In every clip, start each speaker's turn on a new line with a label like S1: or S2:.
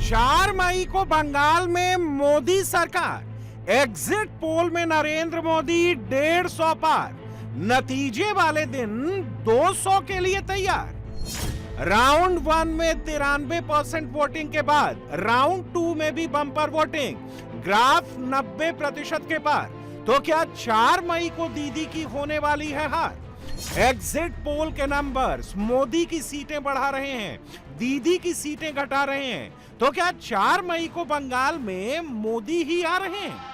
S1: 4 मई को बंगाल में मोदी सरकार, एग्जिट पोल में नरेंद्र मोदी 150 पार, नतीजे वाले दिन 200 के लिए तैयार। राउंड 1 में 93% वोटिंग के बाद राउंड 2 में भी बम्पर वोटिंग, ग्राफ 90% के पार। तो क्या 4 मई को दीदी की होने वाली है हार? एग्जिट पोल के नंबर्स मोदी की सीटें बढ़ा रहे हैं, दीदी की सीटें घटा रहे हैं। तो क्या 4 मई को बंगाल में मोदी ही आ रहे हैं?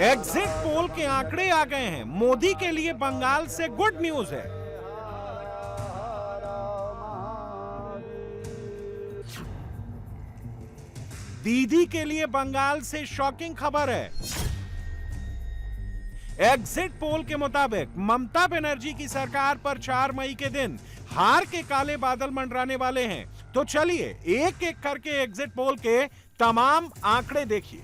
S1: एग्जिट पोल के आंकड़े आ गए हैं। मोदी के लिए बंगाल से गुड न्यूज है। दीदी के लिए बंगाल से शॉकिंग खबर है। एग्जिट पोल के मुताबिक ममता बनर्जी की सरकार पर 4 मई के दिन हार के काले बादल मंडराने वाले हैं। तो चलिए एक एक करके एग्जिट पोल के तमाम आंकड़े देखिए।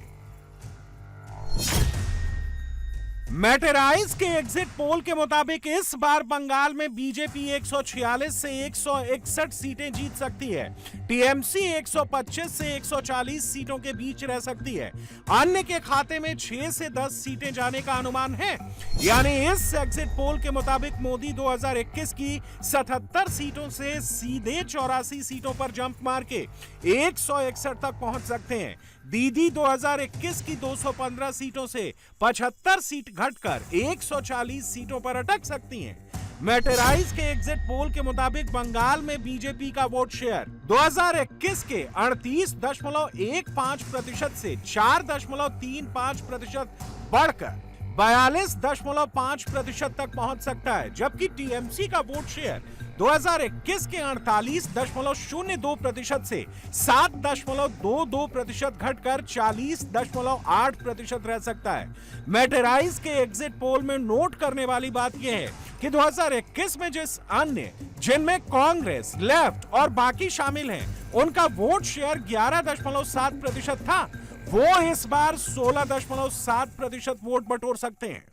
S1: मैटेराइज के एग्जिट पोल के मुताबिक इस बार बंगाल में बीजेपी 146 से 161 सीटें जीत सकती है। टीएमसी 125 से 140 सीटों के बीच रह सकती है। अन्य के खाते में 6 से 10 सीटें जाने का अनुमान है। यानी इस एग्जिट पोल के मुताबिक मोदी 2021 की 77 सीटों से सीधे 84 सीटों पर जंप मार के 161 तक पहुंच सकते हैं। दीदी 2021 की 215 सीटों से 75 सीट घटकर 140 सीटों पर अटक सकती हैं। मैटेराइज के एग्जिट पोल के मुताबिक बंगाल में बीजेपी का वोट शेयर 2021 के 38.15% से 4.35% बढ़कर 42.5% तक पहुंच सकता है, जबकि टीएमसी का वोट शेयर 2021 के 48.02% से 7.22% घटकर 40.8% रह सकता है। मैटेराइज के एग्जिट पोल में नोट करने वाली बात यह है कि 2021 में जिस अन्य जिनमें कांग्रेस, लेफ्ट और बाकी शामिल हैं, उनका वोट शेयर 11.7% था, वो इस बार 16.7% वोट बटोर सकते हैं।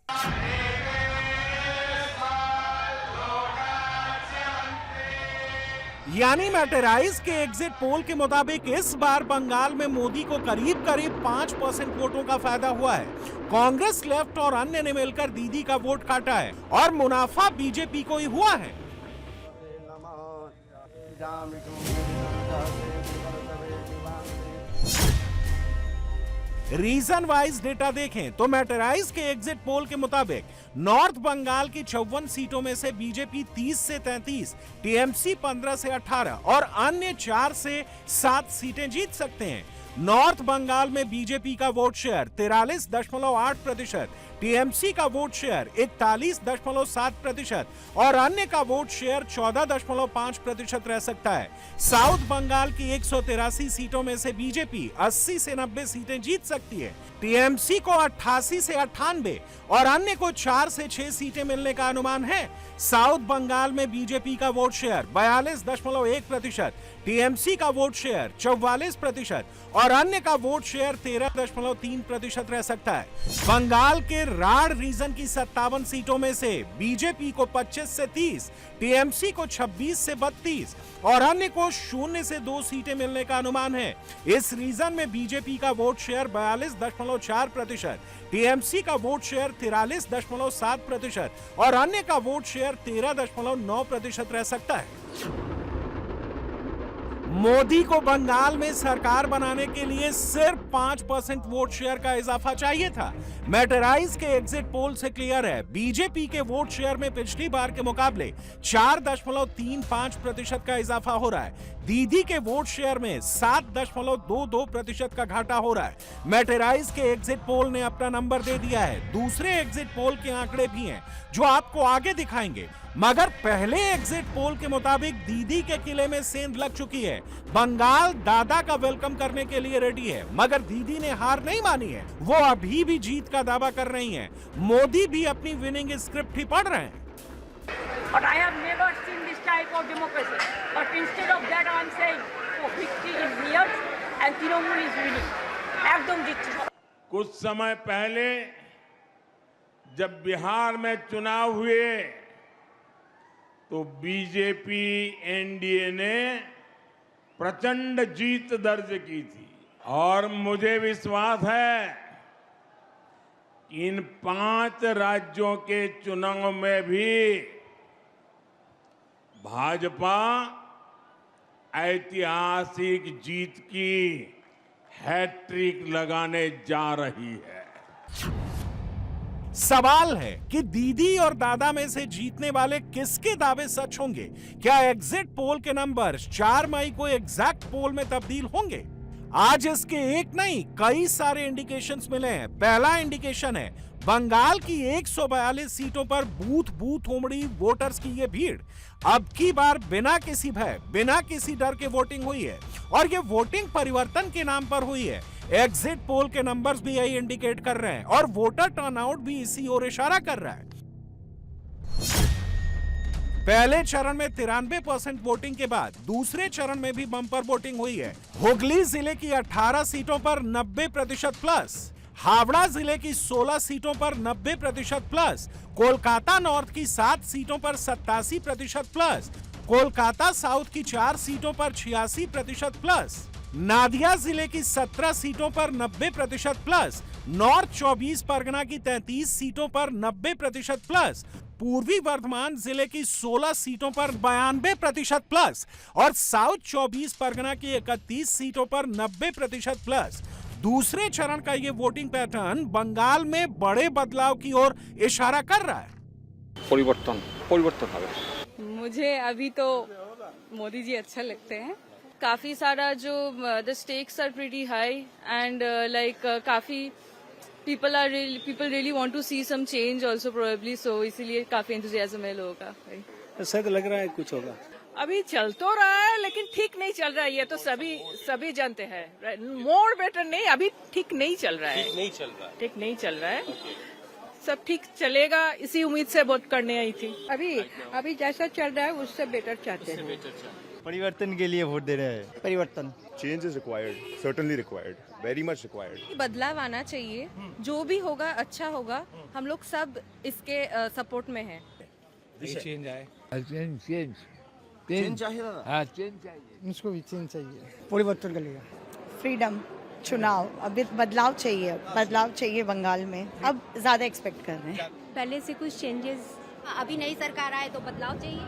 S1: यानी मैटेराइज के एग्जिट पोल के मुताबिक इस बार बंगाल में मोदी को करीब करीब 5% वोटों का फायदा हुआ है। कांग्रेस, लेफ्ट और अन्य ने मिलकर दीदी का वोट काटा है और मुनाफा बीजेपी को ही हुआ है। रीजन वाइज डेटा देखें तो मैटेराइज के एग्जिट पोल के मुताबिक नॉर्थ बंगाल की 54 सीटों में से बीजेपी 30 से 33, टीएमसी 15 से 18 और अन्य 4 से 7 सीटें जीत सकते हैं। नॉर्थ बंगाल में बीजेपी का वोट शेयर 43.8%, टीएमसी का वोट शेयर 41.7% और अन्य का वोट शेयर 14.5% रह सकता है। साउथ बंगाल की 183 सीटों में से बीजेपी 80 से 90 सीटें जीत सकती है। टीएमसी को 88 से 98 और अन्य को 4 से 6 सीटें मिलने का अनुमान है। साउथ बंगाल में बीजेपी का वोट शेयर 42.1%, टीएमसी का वोट शेयर 44% और अन्य का वोट शेयर 13.3% रह सकता है। बंगाल के राढ़ रीजन की 57 सीटों में से बीजेपी को 25 से 30, टीएमसी को 26 से 32 और अन्य को 0 से 2 सीटें मिलने का अनुमान है। इस रीजन में बीजेपी का वोट शेयर 42.4%, टीएमसी का वोट शेयर 43.7% और अन्य का वोट शेयर 13.9% रह सकता है। मोदी को बंगाल में सरकार बनाने के लिए सिर्फ 5% वोट शेयर का इजाफा चाहिए था। मैटेराइज के एग्जिट पोल से क्लियर है, बीजेपी के वोट शेयर में पिछली बार के मुकाबले 4.35% का इजाफा हो रहा है। दीदी के वोट शेयर में 7.22% का घाटा हो रहा है। मैटेराइज के एग्जिट पोल ने अपना नंबर दे दिया है। दूसरे एग्जिट पोल के आंकड़े भी हैं जो आपको आगे दिखाएंगे, मगर पहले एग्जिट पोल के मुताबिक दीदी के किले में सेंध लग चुकी है। बंगाल दादा का वेलकम करने के लिए रेडी है, मगर दीदी ने हार नहीं मानी है। वो अभी भी जीत का दावा कर रही हैं। मोदी भी अपनी विनिंग स्क्रिप्ट ही पढ़ रहे हैं।
S2: But I have never seen this type of democracy. But instead of that, I am saying, oh, victory is near and Trinamool is winning. एकदम जीत।
S3: कुछ समय पहले जब बिहार में चुनाव हुए तो बीजेपी एनडीए ने प्रचंड जीत दर्ज की थी और मुझे विश्वास है कि इन 5 राज्यों के चुनाव में भी भाजपा ऐतिहासिक जीत की हैट्रिक लगाने जा रही है।
S1: सवाल है कि दीदी और दादा में से जीतने वाले किसके दावे सच होंगे? क्या एग्जिट पोल के नंबर 4 मई को एग्जैक्ट पोल में तब्दील होंगे? आज इसके एक नहीं कई सारे इंडिकेशंस मिले हैं। पहला इंडिकेशन है बंगाल की 142 सीटों पर बूथ बूथ उमड़ी वोटर्स की ये भीड़ अब की बार बिना किसी भय, बिना किसी डर के वोटिंग हुई है और ये वोटिंग परिवर्तन के नाम पर हुई है। एग्जिट पोल के नंबर्स भी यही इंडिकेट कर रहे हैं और वोटर टर्नआउट भी इसी ओर इशारा कर रहा है। पहले चरण में 93% वोटिंग के बाद दूसरे चरण में भी बम्पर वोटिंग हुई है। हुगली जिले की 18 सीटों पर 90% प्लस, हावड़ा जिले की 16 सीटों पर 90% प्लस, कोलकाता नॉर्थ की 7 सीटों पर 87% प्लस, कोलकाता साउथ की 4 सीटों पर 86% प्लस, नादिया जिले की 17 सीटों पर 90% प्लस, नॉर्थ 24 परगना की 33 सीटों पर 90% प्लस, पूर्वी वर्धमान जिले की 16 सीटों पर 92% प्लस और साउथ 24 परगना की 31 सीटों पर 90% प्लस। दूसरे चरण का ये वोटिंग पैटर्न बंगाल में बड़े बदलाव की ओर इशारा कर रहा है।
S4: परिवर्तन मुझे अभी तो मोदी जी अच्छा लगते हैं। काफी सारा जो the stakes are pretty high and like काफी people really want to see some change also probably, so इसीलिए काफी एंथुसियाज्म है लोगों का।
S5: शायद लग रहा है कुछ होगा।
S6: अभी चल तो रहा है लेकिन ठीक नहीं चल रहा है, ये तो सभी जानते हैं। मोर बेटर नहीं, अभी ठीक नहीं चल रहा है। ठीक नहीं चल रहा है। सब ठीक चलेगा इसी उम्मीद से वोट करने आई थी।
S7: अभी जैसा चल रहा है उससे बेटर चाहते हैं।
S5: परिवर्तन के लिए वोट दे रहे हैं। परिवर्तन।
S8: Change is required, certainly required, very much required.
S9: बदलाव आना चाहिए, जो भी होगा अच्छा होगा। हम लोग सब इसके सपोर्ट में हैं।
S5: चेंज आए।
S7: चेंज चाहिए ना? हाँ, चेंज चाहिए। मुझको भी चेंज चाहिए। परिवर्तन के लिए। फ्रीडम, चुनाव, अभी बदलाव चाहिए बंगाल में। अब ज्यादा एक्सपेक्ट कर रहे हैं।
S9: पहले से कुछ चेंजेस, अभी नई सरकार आए तो बदलाव चाहिए।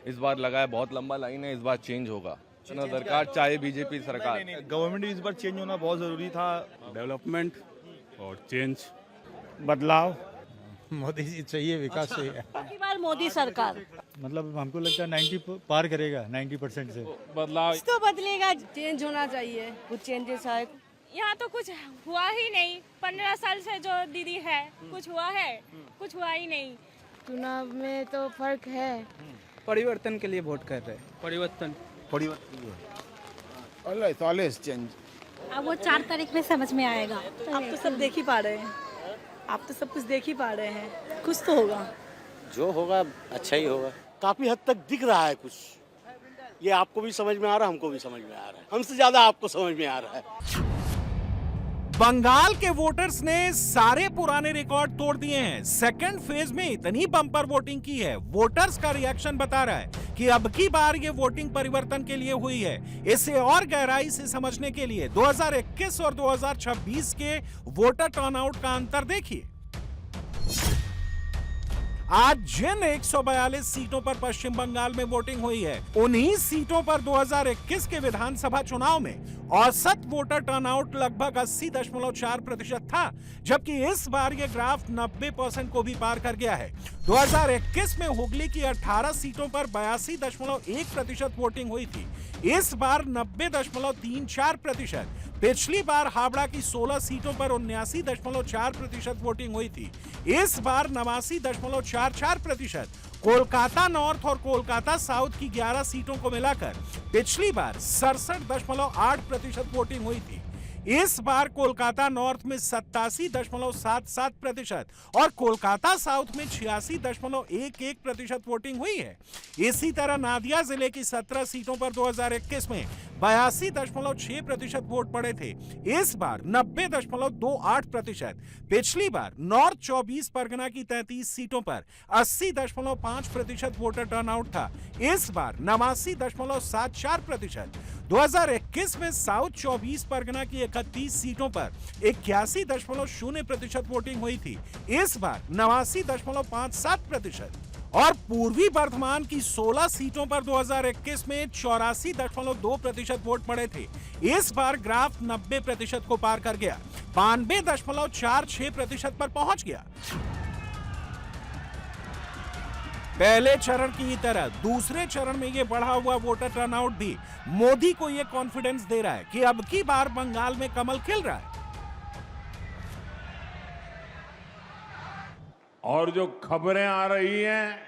S10: इस बार लगा है बहुत लंबा लाइन है, इस बार चेंज होगा। सरकार चाहे बीजेपी सरकार,
S5: गवर्नमेंट इस बार चेंज होना बहुत जरूरी था।
S8: Development और change.
S5: बदलाव मोदी जी चाहिए, विकास चाहिए।
S6: अगली बार मोदी सरकार।
S5: मतलब हमको लगता है 90 पार करेगा 90% से।
S10: बदलाव
S6: तो बदलेगा।
S9: चेंज होना चाहिए, कुछ चेंजेस आए।
S11: यहाँ तो कुछ हुआ ही नहीं। 15 साल से जो दीदी है कुछ हुआ है? कुछ हुआ ही नहीं।
S9: चुनाव में तो फर्क है।
S5: परिवर्तन के लिए वोट कर रहे हैं। परिवर्तन।
S8: Always change.
S11: अब वो 4 तारीख में समझ में आएगा।
S6: आप तो सब देख ही पा रहे हैं। आप तो सब कुछ देख ही पा रहे हैं। कुछ तो होगा।
S12: जो होगा अच्छा ही होगा। काफी हद तक दिख रहा है कुछ। ये आपको भी समझ में आ रहा है, हमको भी समझ में आ रहा है। हमसे ज्यादा आपको समझ में आ रहा है।
S1: बंगाल के वोटर्स ने सारे पुराने रिकॉर्ड तोड़ दिए हैं। सेकंड फेज में इतनी बम्पर वोटिंग की है, वोटर्स का रिएक्शन बता रहा है कि अब की बार ये वोटिंग परिवर्तन के लिए हुई है। इसे और गहराई से समझने के लिए 2021 और 2026 के वोटर टर्नआउट का अंतर देखिए। आज जिन 142 सीटों पर पश्चिम बंगाल में वोटिंग हुई है, उन्हीं सीटों पर 2021 के विधानसभा चुनाव में औसत वोटर टर्नआउट लगभग 80.4% था, जबकि इस बार यह ग्राफ 90% को भी पार कर गया है। 2021 में हुगली की 18 सीटों पर 82.1% वोटिंग हुई थी। इस बार 90.34%। पिछली बार हावड़ा की 16 सीटों पर 79.4% वोटिंग हुई थी। इस बार 89.44%। कोलकाता नॉर्थ और कोलकाता साउथ की 11 सीटों को मिलाकर पिछली बार 67.8% वोटिंग हुई थी। इस बार कोलकाता नॉर्थ में 87.77% और कोलकाता साउथ में 86.11% वोटिंग हुई है। इसी तरह नादिया जिले की 17 सीटों पर 2021 में 82.6% वोट पड़े थे, इस बार 90.28%। पिछली बार नॉर्थ 24 परगना की 33 सीटों पर 80.5% वोटर टर्नआउट था, इस बार 89.74%। 2021 में साउथ 24 परगना की 31 सीटों पर 81.0% वोटिंग हुई थी, इस बार 89.57%। और पूर्वी बर्धमान की 16 सीटों पर 2021 में 84.2% वोट पड़े थे, इस बार ग्राफ 90% को पार कर गया, 92.46% पर पहुंच गया। पहले चरण की तरह दूसरे चरण में ये बढ़ा हुआ वोटर टर्नआउट भी मोदी को ये कॉन्फिडेंस दे रहा है कि अब की बार बंगाल में कमल खिल रहा है।
S3: और जो खबरें आ रही हैं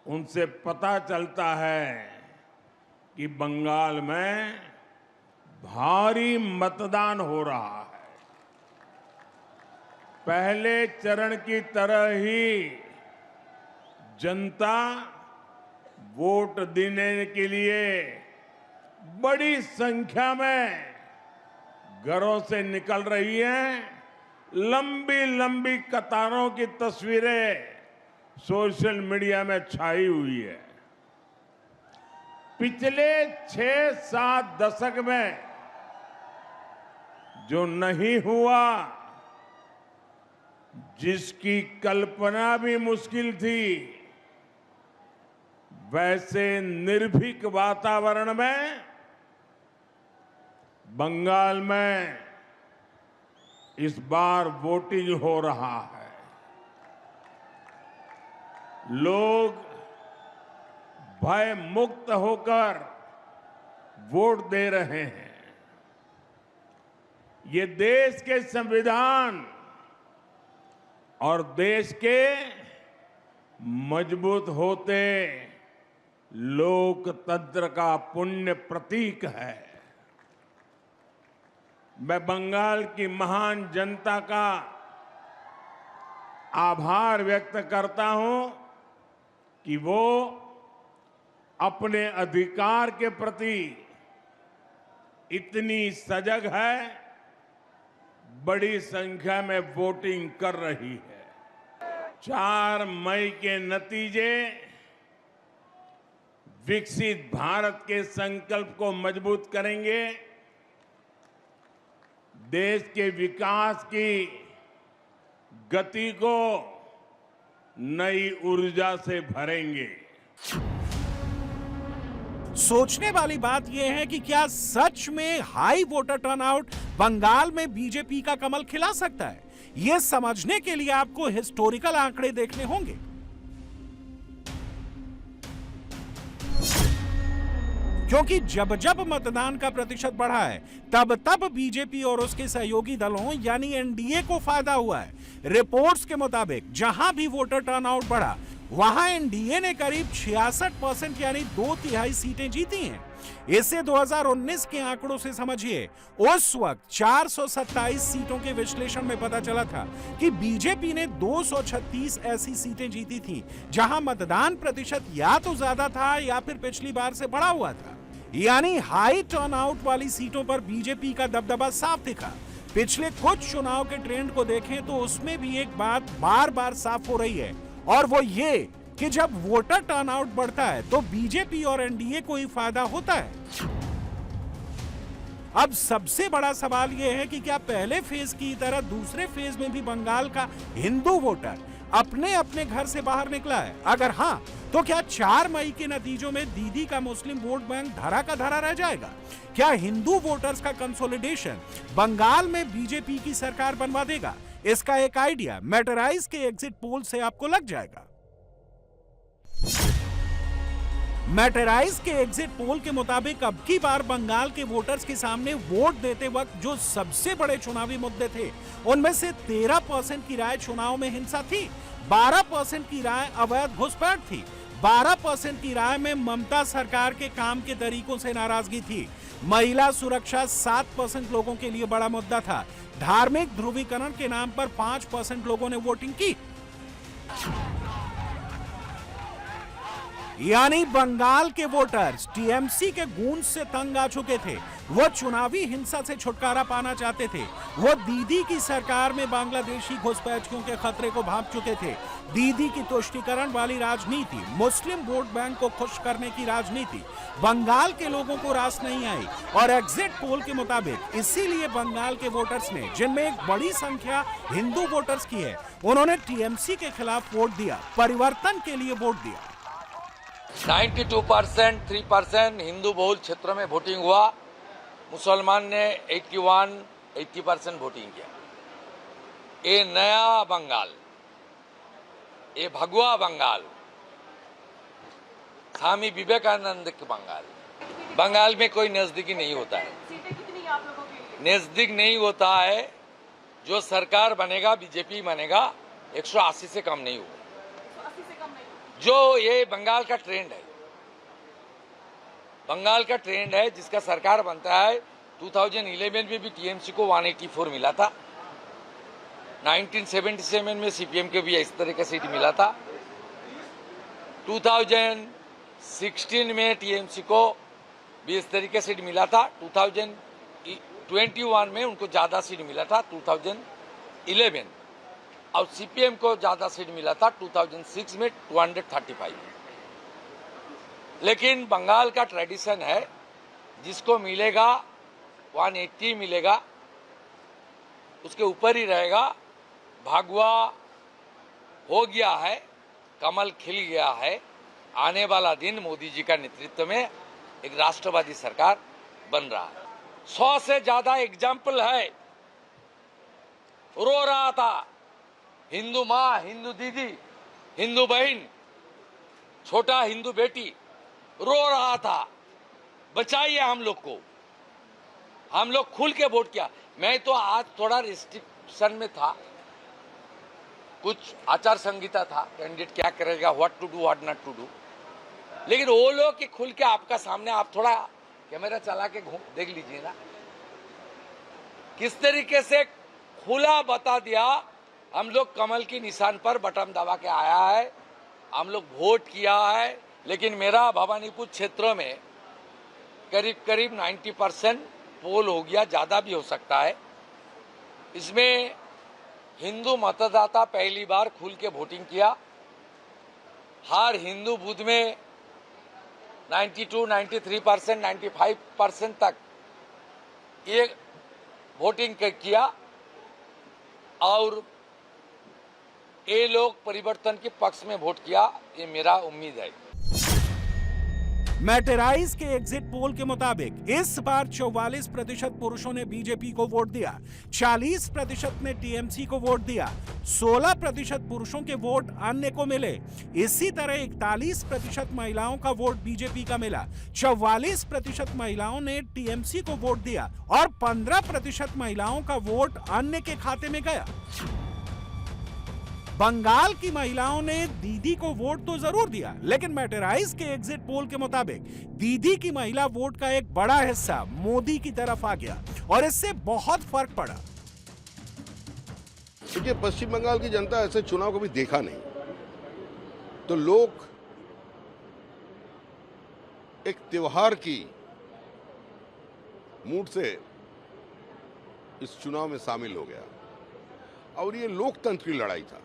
S3: उनसे पता चलता है कि बंगाल में भारी मतदान हो रहा है। पहले चरण की तरह ही जनता वोट देने के लिए बड़ी संख्या में घरों से निकल रही है। लंबी लंबी कतारों की तस्वीरें सोशल मीडिया में छाई हुई है। पिछले 6-7 दशक में जो नहीं हुआ, जिसकी कल्पना भी मुश्किल थी, वैसे निर्भीक वातावरण में बंगाल में इस बार वोटिंग हो रहा है। लोग भय मुक्त होकर वोट दे रहे हैं। ये देश के संविधान और देश के मजबूत होते लोकतंत्र का पुण्य प्रतीक है। मैं बंगाल की महान जनता का आभार व्यक्त करता हूं कि वो अपने अधिकार के प्रति इतनी सजग है, बड़ी संख्या में वोटिंग कर रही है। 4 मई के नतीजे विकसित भारत के संकल्प को मजबूत करेंगे, देश के विकास की गति को नई ऊर्जा से भरेंगे।
S1: सोचने वाली बात यह है कि क्या सच में हाई वोटर टर्नआउट बंगाल में बीजेपी का कमल खिला सकता है? यह समझने के लिए आपको हिस्टोरिकल आंकड़े देखने होंगे। क्योंकि जब जब मतदान का प्रतिशत बढ़ा है, तब तब बीजेपी और उसके सहयोगी दलों यानी एनडीए को फायदा हुआ है। रिपोर्ट्स के मुताबिक जहां भी वोटर टर्नआउट बढ़ा, वहां एनडीए ने करीब 66% यानी 2/3 सीटें जीती हैं। इसे 2019 के आंकड़ों से समझिए। उस वक्त 427 सीटों के विश्लेषण में पता चला था कि बीजेपी ने 236 ऐसी सीटें जीती थी जहां मतदान प्रतिशत या तो ज्यादा था या फिर पिछली बार से बढ़ा हुआ था। यानी हाई टर्नआउट वाली सीटों पर बीजेपी का दबदबा साफ दिखा। पिछले कुछ चुनाव के ट्रेंड को देखें तो उसमें भी एक बात बार बार साफ हो रही है, और वो ये कि जब वोटर टर्नआउट बढ़ता है तो बीजेपी और एनडीए को ही फायदा होता है। अब सबसे बड़ा सवाल यह है कि क्या पहले फेज की तरह दूसरे फेज में भी बंगाल का हिंदू वोटर अपने अपने घर से बाहर निकला है? अगर हां, तो क्या 4 मई के नतीजों में दीदी का मुस्लिम वोट बैंक धरा का धरा रह जाएगा? क्या हिंदू वोटर्स का कंसोलिडेशन बंगाल में बीजेपी की सरकार बनवा देगा? इसका एक आइडिया मैटराइज के एग्जिट पोल से आपको लग जाएगा। मैटराइज के एग्जिट पोल के मुताबिक अब की बार बंगाल के वोटर्स के सामने वोट देते वक्त जो सबसे बड़े चुनावी मुद्दे थे, उनमें से 13% की राय चुनाव में हिंसा थी, 12% की राय अवैध घुसपैठ थी, 12% की राय में ममता सरकार के काम के तरीकों से नाराजगी थी। महिला सुरक्षा 7% लोगों के लिए बड़ा मुद्दा था। धार्मिक ध्रुवीकरण के नाम पर 5% लोगों ने वोटिंग की। यानी बंगाल के वोटर्स टीएमसी के गूंज से तंग आ चुके थे। वो चुनावी हिंसा से छुटकारा पाना चाहते थे। वो दीदी की सरकार में बांग्लादेशी घुसपैठियों के खतरे को भांप चुके थे। दीदी की तुष्टीकरण वाली राजनीति, मुस्लिम वोट बैंक को खुश करने की राजनीति बंगाल के लोगों को रास नहीं आई। और एग्जिट पोल के मुताबिक इसीलिए बंगाल के वोटर्स ने, जिनमें एक बड़ी संख्या हिंदू वोटर्स की है, उन्होंने टीएमसी के खिलाफ वोट दिया, परिवर्तन के लिए वोट दिया।
S13: 92%, 3% हिंदू बहुल क्षेत्रों में वोटिंग हुआ। मुसलमान ने 80% वोटिंग किया। ये नया बंगाल, ये भगवा बंगाल, स्वामी विवेकानंद के बंगाल। बंगाल में कोई नजदीकी नहीं होता है। नजदीक नहीं होता है। जो सरकार बनेगा, बीजेपी बनेगा, 180 से कम नहीं होगा। जो ये बंगाल का ट्रेंड है, बंगाल का ट्रेंड है, जिसका सरकार बनता है। 2011 में भी टीएमसी को 184 मिला था। 1977 में सीपीएम के भी इस तरह का सीट मिला था। 2016 में टीएमसी को भी इस तरह का सीट मिला था। 2021 में उनको ज्यादा सीट मिला था। 2011 और सीपीएम को ज्यादा सीट मिला था 2006 में 235। लेकिन बंगाल का ट्रेडिशन है, जिसको मिलेगा 180 मिलेगा, उसके ऊपर ही रहेगा। भगवा हो गया है, कमल खिल गया है। आने वाला दिन मोदी जी का नेतृत्व में एक राष्ट्रवादी सरकार बन रहा है। 100 से ज्यादा एग्जाम्पल है। रो रहा था हिंदू माँ, हिंदू दीदी, हिंदू बहन, छोटा हिंदू बेटी रो रहा था, बचाइए हम लोग को। हम लोग खुल के वोट किया। मैं तो आज थोड़ा रिस्ट्रिक्शन में था, कुछ आचार संहिता था, कैंडिडेट क्या करेगा, what to do what not to do. लेकिन वो लोग कि खुल के आपका सामने, आप थोड़ा कैमरा चला के देख लीजिए ना, किस तरीके से खुला बता दिया। हम लोग कमल की निशान पर बटन दबा के आया है, हम लोग वोट किया है। लेकिन मेरा भवानीपुर क्षेत्रों में करीब 90% पोल हो गया, ज्यादा भी हो सकता है। इसमें हिंदू मतदाता पहली बार खुल के वोटिंग किया। हर हिंदू बूथ में 92, 93%, 95% तक ये वोटिंग किया। और ये लोग परिवर्तन के पक्ष में वोट किया, ये मेरा उम्मीद है।
S1: मैटेराइज के एग्जिट पोल के मुताबिक इस बार 44% पुरुषों ने बीजेपी को वोट दिया, 40% ने टीएमसी को वोट दिया, 16% पुरुषों के वोट अन्य को मिले। इसी तरह 41% महिलाओं का वोट बीजेपी का मिला, 44% महिलाओं ने टीएमसी को वोट दिया और 15% महिलाओं का वोट अन्य के खाते में गया। बंगाल की महिलाओं ने दीदी को वोट तो जरूर दिया, लेकिन मैटेराइज के एग्जिट पोल के मुताबिक दीदी की महिला वोट का एक बड़ा हिस्सा मोदी की तरफ आ गया और इससे बहुत फर्क पड़ा।
S8: देखिए, पश्चिम बंगाल की जनता ऐसे चुनाव कभी देखा नहीं, तो लोग एक त्योहार की मूड से इस चुनाव में शामिल हो गया। और ये लोकतंत्र की लड़ाई था।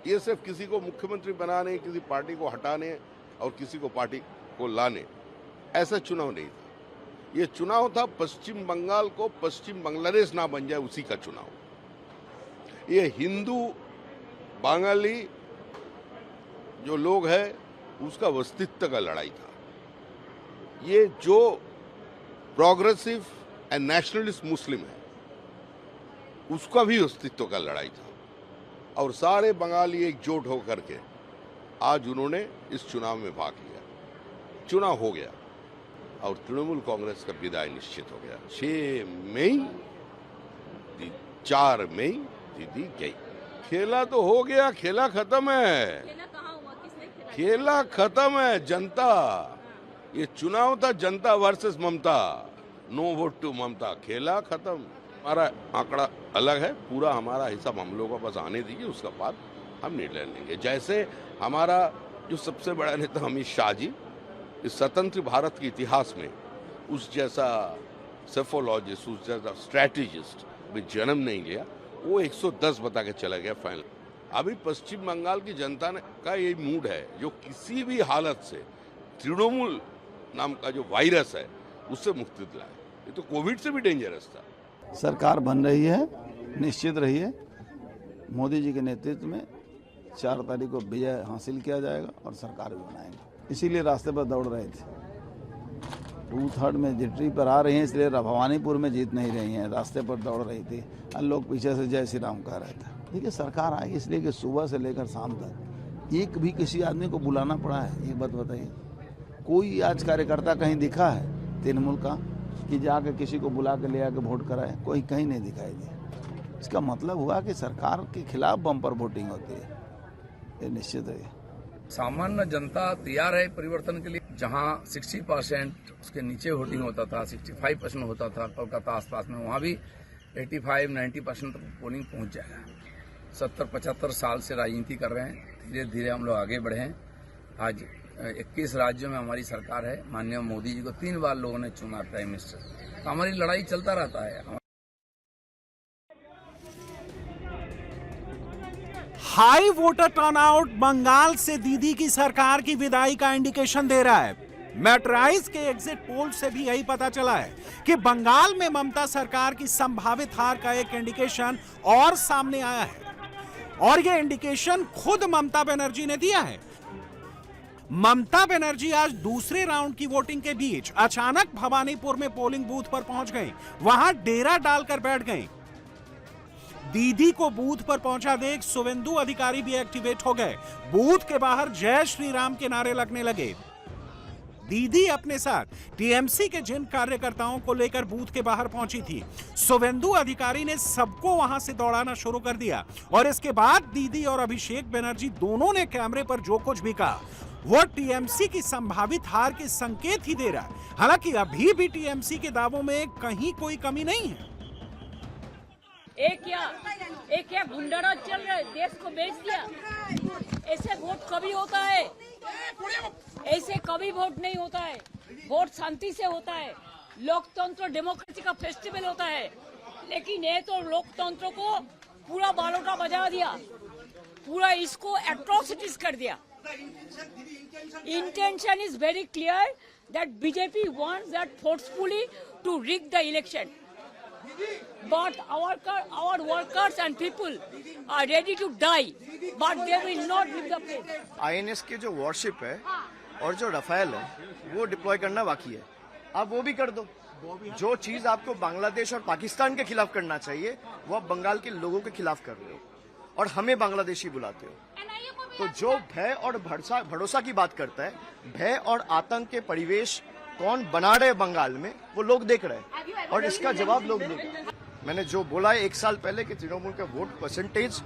S8: ये सिर्फ किसी को मुख्यमंत्री बनाने, किसी पार्टी को हटाने और किसी को पार्टी को लाने, ऐसा चुनाव नहीं था। ये चुनाव था पश्चिम बंगाल को पश्चिम बांग्लादेश ना बन जाए, उसी का चुनाव। ये हिंदू बंगाली जो लोग हैं उसका अस्तित्व का लड़ाई था। ये जो प्रोग्रेसिव एंड नेशनलिस्ट मुस्लिम है उसका भी अस्तित्व का लड़ाई था। और सारे बंगाली एकजुट होकर के आज उन्होंने इस चुनाव में भाग लिया। चुनाव हो गया और तृणमूल कांग्रेस का विदाई निश्चित हो गया। 6 मई 4 मई दीदी गई। खेला तो हो गया, खेला खत्म है। खेला खत्म है। जनता, ये चुनाव था जनता versus Mamata, no vote to Mamata. खेला खत्म। हमारा आंकड़ा अलग है, पूरा हमारा हिसाब हम लोगों के पास आने दीजिए, उसका बाद हम निर्णय लेंगे। जैसे हमारा जो सबसे बड़ा नेता अमित शाह जी, इस स्वतंत्र भारत के इतिहास में उस जैसा सेफोलॉजिस्ट, उस जैसा स्ट्रैटेजिस्ट भी जन्म नहीं लिया। वो 110 बता के चला गया फाइनल। अभी पश्चिम बंगाल की जनता ने का ये मूड है जो किसी भी हालत से तृणमूल नाम का जो वायरस है उससे मुक्ति दिलाए। ये तो कोविड से भी डेंजरस था।
S5: सरकार बन रही है, निश्चित रहिए। मोदी जी के नेतृत्व में 4 तारीख को विजय हासिल किया जाएगा और सरकार भी बनाएंगे। इसीलिए रास्ते पर दौड़ रहे थे। 2/3 मेजॉरिटी पर आ रही हैं, इसलिए भवानीपुर में जीत नहीं रही हैं, रास्ते पर दौड़ रही थी। और लोग पीछे से जय श्री राम कह रहे थे। देखिए, सरकार आई इसलिए कि सुबह से लेकर शाम तक एक भी किसी आदमी को बुलाना पड़ा है? एक बात बताइए, कोई आज कार्यकर्ता कहीं दिखा है तृणमूल का कि जाके किसी को बुला के ले आके वोट कराए? कोई कहीं नहीं दिखाई दिया। इसका मतलब हुआ कि सरकार के खिलाफ बम्पर वोटिंग होती है। ये निश्चित है।
S13: सामान्य जनता तैयार है परिवर्तन के लिए। जहां 60% उसके नीचे वोटिंग होता था, 65% होता था कोलकाता आसपास में, वहां भी 85-90% तक पोलिंग पहुंच जाएगा। 70-75 साल से राजनीति कर रहे हैं, धीरे धीरे हम लोग आगे बढ़े हैं। आज 21 राज्यों में हमारी सरकार है। माननीय मोदी जी को 3 बार लोगों ने चुना प्राइम मिनिस्टर। तो हमारी लड़ाई चलता रहता है।
S1: हाई वोटर टर्नआउट बंगाल से दीदी की सरकार की विदाई का इंडिकेशन दे रहा है। मैट्राइज के एग्जिट पोल से भी यही पता चला है कि बंगाल में ममता सरकार की संभावित हार का एक इंडिकेशन और सामने आया है, और यह इंडिकेशन खुद ममता बनर्जी ने दिया है। ममता बनर्जी आज दूसरे राउंड की वोटिंग के बीच अचानक भवानीपुर में पोलिंग बूथ पर पहुंच गई। वहां डेरा डालकर बैठ गई। दीदी को बूथ पर पहुंचा देख शुवेंदु अधिकारी भी एक्टिवेट हो गए। बूथ के बाहर जय श्री राम के नारे लगने लगे। दीदी अपने साथ टीएमसी के जिन कार्यकर्ताओं को लेकर बूथ के बाहर पहुंची थी, शुवेंदु अधिकारी ने सबको वहां से दौड़ाना शुरू कर दिया। और इसके बाद दीदी और अभिषेक बनर्जी दोनों ने कैमरे पर जो कुछ भी कहा वो टीएमसी की संभावित हार के संकेत ही दे रहा है। हालांकि अभी भी टीएमसी के दावों में कहीं कोई कमी नहीं है।
S2: एक क्या गुंडाराज चल रहा है, देश को बेच दिया। ऐसे वोट कभी होता है? ऐसे कभी वोट नहीं होता है। वोट शांति से होता है। लोकतंत्र डेमोक्रेसी का फेस्टिवल होता है। लेकिन ये तो लोकतंत्र को पूरा बालोटा बजा दिया, पूरा इसको एट्रोसिटीज कर दिया। Intention is very clear that BJP wants that forcefully to rig the election. But our workers and people are ready to die, but they will not leave the place.
S14: INS के जो worship है और जो Rafale है वो deploy करना बाकी है। आप वो भी कर दो। जो चीज आपको बांग्लादेश और पाकिस्तान के खिलाफ करना चाहिए वो आप बंगाल के लोगों के खिलाफ कर रहे हो और हमें बांग्लादेशी बुलाते हो। तो जो भय और भरोसा की बात करता है, भय और आतंक के परिवेश कौन बना रहे बंगाल में वो लोग देख रहे हैं और इसका जवाब लोग देंगे। मैंने जो बोला है 1 साल पहले कि तृणमूल का वोट परसेंटेज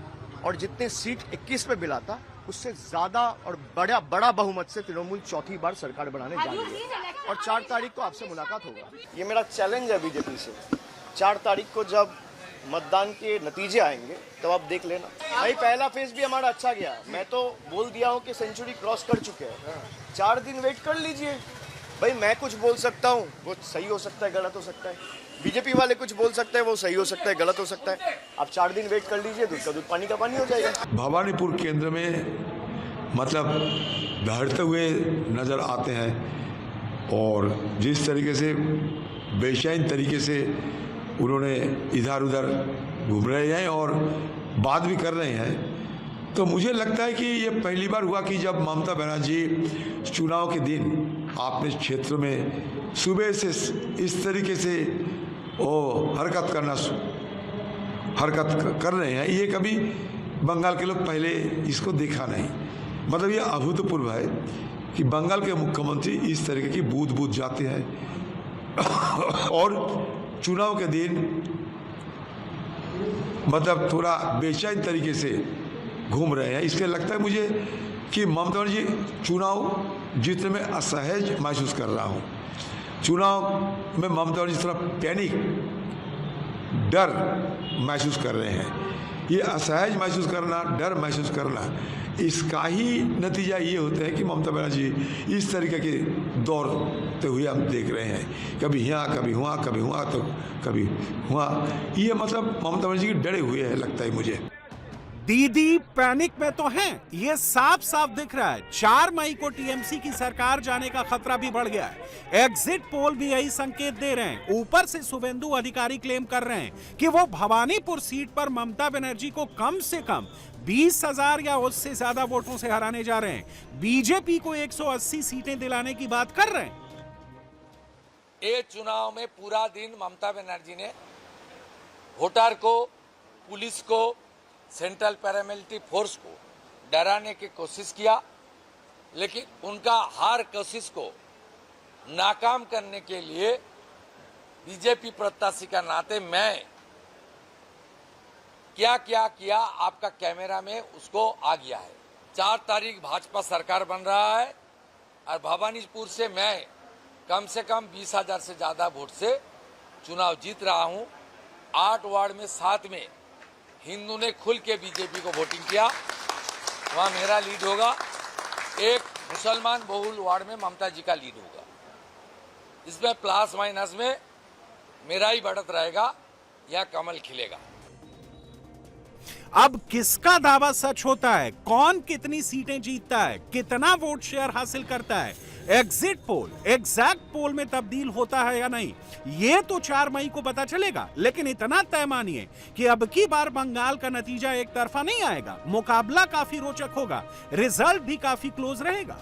S14: और जितने सीट 21 पे मिला था उससे ज्यादा और बड़ा बहुमत से तृणमूल चौथी बार सरकार बनाने जा रही है। और 4 तारीख को आपसे मुलाकात होगा। ये मेरा चैलेंज है बीजेपी से। 4 तारीख को जब मतदान के नतीजे आएंगे तब आप देख लेना। भाई पहला फेज भी हमारा अच्छा गया। मैं तो बोल दिया हूँ कि सेंचुरी क्रॉस कर चुके हैं। 4 दिन वेट कर लीजिए। भाई मैं कुछ बोल सकता हूँ, वो सही हो सकता है, गलत हो सकता है। बीजेपी वाले कुछ बोल सकते हैं, वो सही हो सकता है, गलत हो सकता है। आप 4 दिन वेट कर लीजिए, दूध का दूध पानी का पानी हो जाएगा।
S15: भवानीपुर केंद्र में मतलब दहड़ते हुए नजर आते हैं और जिस तरीके से बेचैन तरीके से उन्होंने इधर उधर घूम रहे हैं और बात भी कर रहे हैं, तो मुझे लगता है कि ये पहली बार हुआ कि जब ममता बनर्जी चुनाव के दिन अपने क्षेत्र में सुबह से इस तरीके से वो हरकत कर रहे हैं। ये कभी बंगाल के लोग पहले इसको देखा नहीं। मतलब ये अभूतपूर्व है कि बंगाल के मुख्यमंत्री इस तरीके की बूथ जाते हैं और चुनाव के दिन मतलब थोड़ा बेचैन तरीके से घूम रहे हैं। इसलिए लगता है मुझे कि ममता बनर्जी चुनाव जीतने में असहज महसूस कर रहा हूँ। चुनाव में ममता बनर्जी थोड़ा पैनिक, डर महसूस कर रहे हैं। ये असहज महसूस करना, डर महसूस करना, इसका ही नतीजा ये होता है कि ममता बनर्जी इस तरीके के दौड़ते हुए हम देख रहे हैं, कभी यहाँ कभी वहाँ, कभी वहाँ तो कभी वहाँ। ये मतलब ममता बनर्जी के डरे हुए है लगता है मुझे।
S1: दीदी पैनिक में तो हैं, ये साफ साफ दिख रहा है। 4 मई को टीएमसी की सरकार जाने का खतरा भी बढ़ गया है। एग्जिट पोल भी यही संकेत दे रहे हैं। ऊपर से शुभेंदु अधिकारी क्लेम कर रहे हैं कि वो भवानीपुर सीट पर ममता बनर्जी को कम से कम 20,000 या उससे ज्यादा वोटों से हराने जा रहे हैं। बीजेपी को 180 सीटें दिलाने की बात कर रहे हैं।
S13: ये चुनाव में पूरा दिन ममता बनर्जी ने वोटर को, पुलिस को, सेंट्रल पैरामिलिट्री फोर्स को डराने की कोशिश किया, लेकिन उनका हर कोशिश को नाकाम करने के लिए बीजेपी प्रत्याशी का नाते मैं क्या क्या किया आपका कैमरा में उसको आ गया है। 4 तारीख भाजपा सरकार बन रहा है और भवानीपुर से मैं कम से कम 20,000 से ज्यादा वोट से चुनाव जीत रहा हूं। 8 वार्ड में 7 में हिंदू ने खुल के बीजेपी को वोटिंग किया, वहां मेरा लीड होगा। एक मुसलमान बहुल वार्ड में ममता जी का लीड होगा। इसमें प्लस माइनस में मेरा ही बढ़त रहेगा या कमल खिलेगा।
S1: अब किसका दावा सच होता है? कौन कितनी सीटें जीतता है? कितना वोट शेयर हासिल करता है? एग्जिट पोल एग्जैक्ट पोल में तब्दील होता है या नहीं, ये तो 4 मई को पता चलेगा। लेकिन इतना तय मानिए कि अब की बार बंगाल का नतीजा एक तरफा नहीं आएगा। मुकाबला काफी रोचक होगा, रिजल्ट भी काफी क्लोज रहेगा।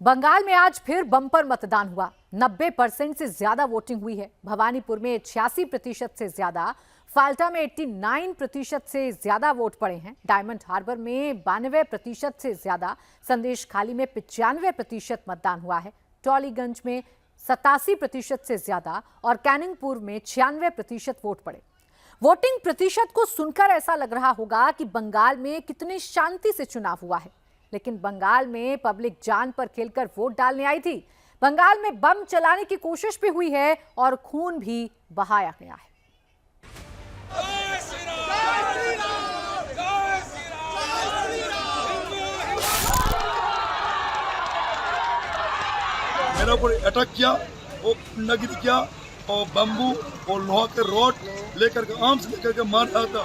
S16: बंगाल में आज फिर बम्पर मतदान हुआ। 90% से ज्यादा वोटिंग हुई है। भवानीपुर में 86% से ज्यादा, फाल्टा में 89% से ज्यादा वोट पड़े हैं। डायमंड हार्बर में 92% से ज्यादा, संदेश खाली में 95% मतदान हुआ है। टॉलीगंज में 87% से ज्यादा और कैनिंगपुर में 96% वोट पड़े। वोटिंग प्रतिशत को सुनकर ऐसा लग रहा होगा कि बंगाल में कितनी शांति से चुनाव हुआ है, लेकिन बंगाल में पब्लिक जान पर खेलकर वोट डालने आई थी। बंगाल में बम चलाने की कोशिश भी हुई है और खून भी बहाया गया है।
S17: मेरे ऊपर अटैक किया, वो गुंडागिरी किया और बम्बू और लोहा के रॉड लेकर के, आर्म्स लेकर के मार रहा था।